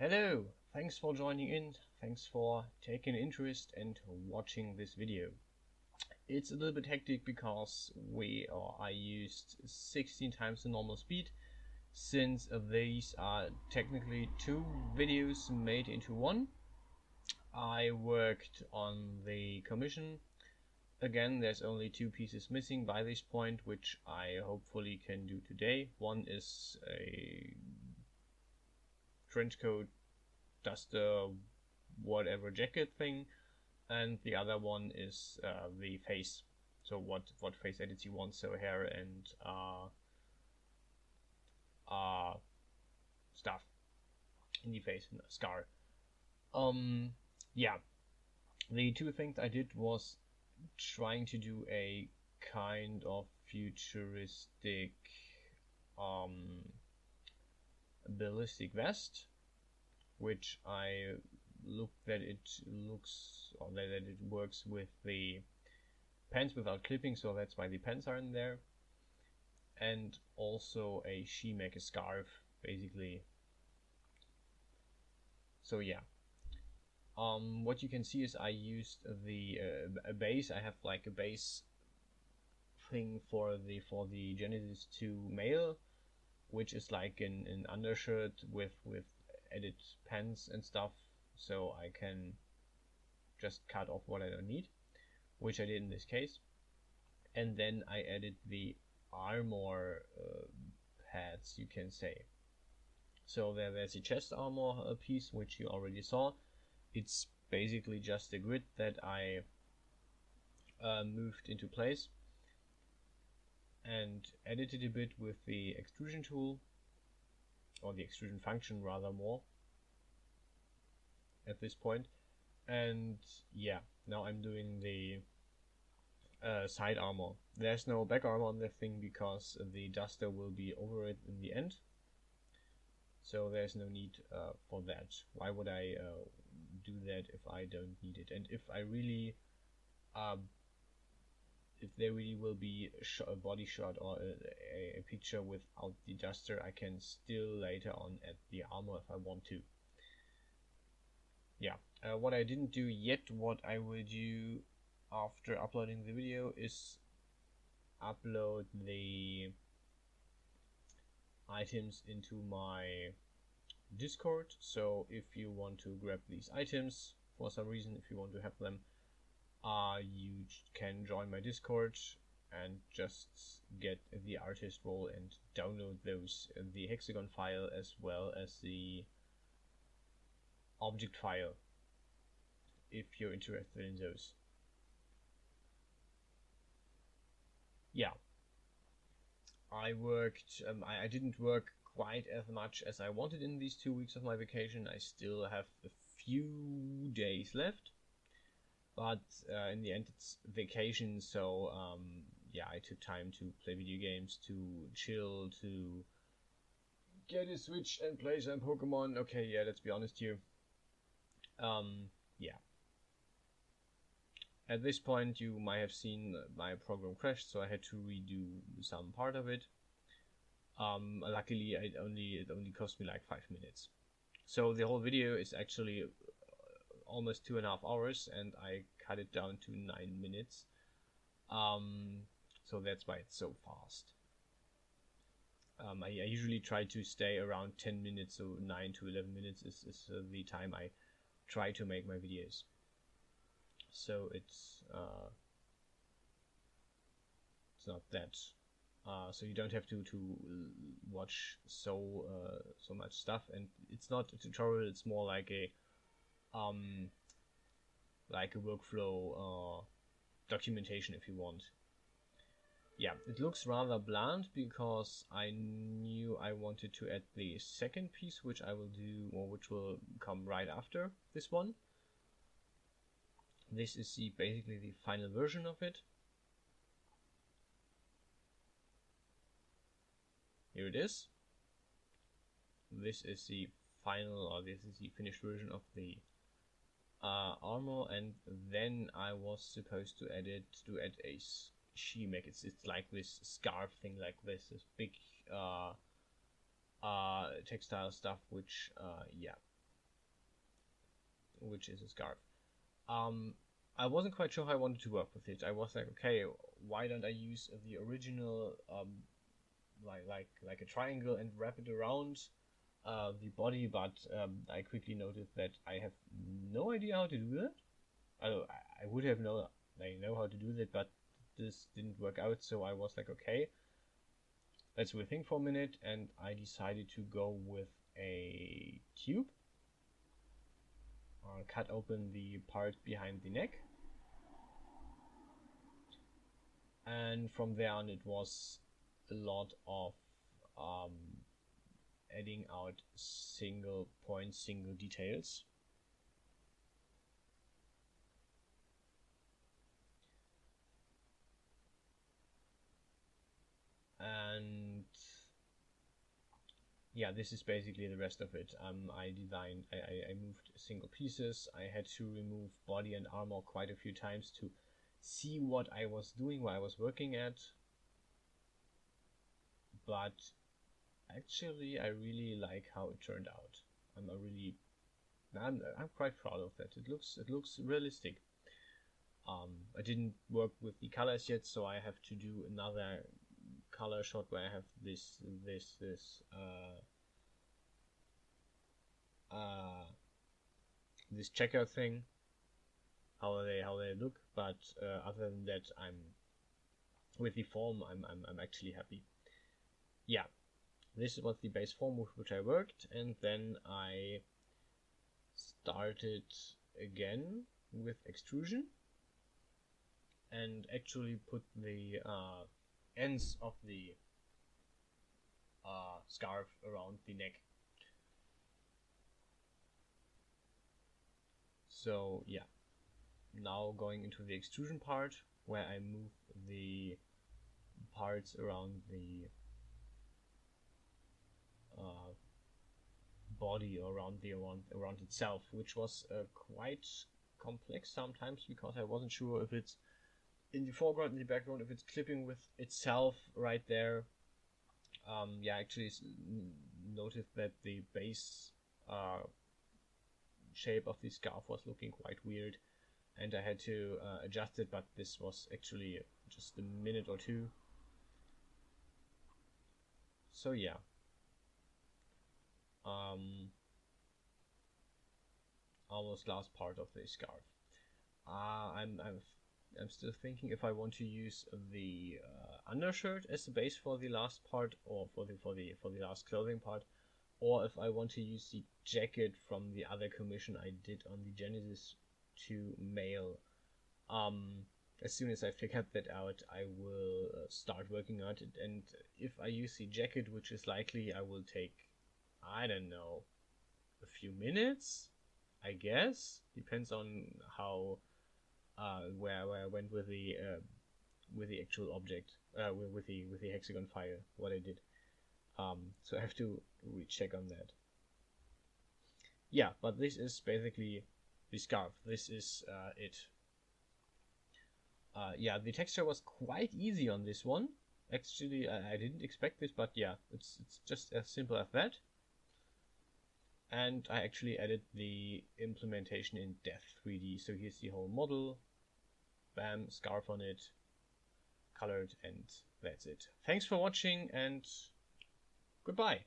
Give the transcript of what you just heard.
Hello, thanks for joining in, thanks for taking interest and watching this video. It's a little bit hectic because I used 16 times the normal speed, since these are technically two videos made into one. I worked on the commission. Again, there's only two pieces missing by this point, which I hopefully can do today. One is a trench coat, duster, whatever jacket thing, and the other one is the face. So what face edits you want, so hair and stuff in the face, scar. Yeah, the two things I did was trying to do a kind of futuristic ballistic vest, which I looked that it looks, or that it works with the pants without clipping, so that's why the pants are in there, and also a Shemagh scarf, basically. So yeah, what you can see is I used the a base. I have like a base thing for the Genesis 2 male, which is like an undershirt with edit pants and stuff, so I can just cut off what I don't need, which I did in this case. And then I added the armor pads, you can say. So there's a chest armor piece, which you already saw. It's basically just a grid that I moved into place and edited a bit with the extrusion tool, or the extrusion function rather, more at this point. And yeah, now I'm doing the side armor. There's no back armor on the thing because the duster will be over it in the end, so there's no need for that. Why would I do that if I don't need it? And if I really if there really will be a body shot or a picture without the duster, I can still later on add the armor if I want to. Yeah, what I didn't do yet, what I will do after uploading the video, is upload the items into my Discord. So if you want to grab these items for some reason, if you want to have them, you can join my Discord and just get the artist role and download those, the hexagon file as well as the object file, if you're interested in those. Yeah, I worked, I didn't work quite as much as I wanted in these 2 weeks of my vacation. I still have a few days left, but in the end it's vacation, so yeah, I took time to play video games, to chill, to get a Switch and play some Pokemon. Okay, yeah, let's be honest here. Yeah. At this point you might have seen my program crashed, so I had to redo some part of it. Luckily it only cost me like 5 minutes. So the whole video is actually almost 2.5 hours, and I cut it down to 9 minutes. So that's why it's so fast. I usually try to stay around 10 minutes, so 9 to 11 minutes is the time I try to make my videos. So it's not that. So you don't have to watch so much stuff, and it's not a tutorial. It's more like a workflow documentation, if you want. Yeah, it looks rather bland because I knew I wanted to add the second piece, which I will do, or which will come right after this one. This is basically the final version of it. Here it is. This is the final, or this is the finished version of the armor, and then I was supposed to add a Shemagh. It's like this scarf thing, like this big textile stuff, which yeah, which is a scarf. I wasn't quite sure how I wanted to work with it. I was like, okay, why don't I use the original like a triangle and wrap it around the body, but I quickly noted that I have no idea how to do that. I would have know how to do that, but this didn't work out, so I was like, okay, let's rethink for a minute, and I decided to go with a tube. Cut open the part behind the neck, and from there on it was a lot of adding out single points, single details. And yeah, this is basically the rest of it. I moved single pieces. I had to remove body and armor quite a few times to see what I was doing, what I was working at. But actually, I really like how it turned out. I'm quite proud of that. It looks realistic. I didn't work with the colors yet, so I have to do another color shot where I have this checker thing, how they look. But other than that, with the form I'm actually happy. Yeah, this was the base form with which I worked, and then I started again with extrusion and actually put the ends of the scarf around the neck. So yeah, now going into the extrusion part, where I move the parts around the body, or around itself, which was quite complex sometimes, because I wasn't sure if it's in the foreground, in the background, if it's clipping with itself right there. Yeah, I actually noticed that the base shape of the scarf was looking quite weird, and I had to adjust it, but this was actually just a minute or two. So yeah, almost last part of the scarf. I'm still thinking if I want to use the undershirt as the base for the last part, or for the last clothing part, or if I want to use the jacket from the other commission I did on the Genesis 2 mail. As soon as I figured that out, I will start working on it, and if I use the jacket, which is likely, I will take, I don't know, a few minutes, I guess. Depends on how where I went with the actual object, with the hexagon file, what I did. So I have to recheck on that. Yeah, but this is basically the scarf. This is it. Yeah, the texture was quite easy on this one. Actually, I didn't expect this, but yeah, it's just as simple as that. And I actually added the implementation in Death 3D. So here's the whole model. Bam, scarf on it, colored, and that's it. Thanks for watching, and goodbye.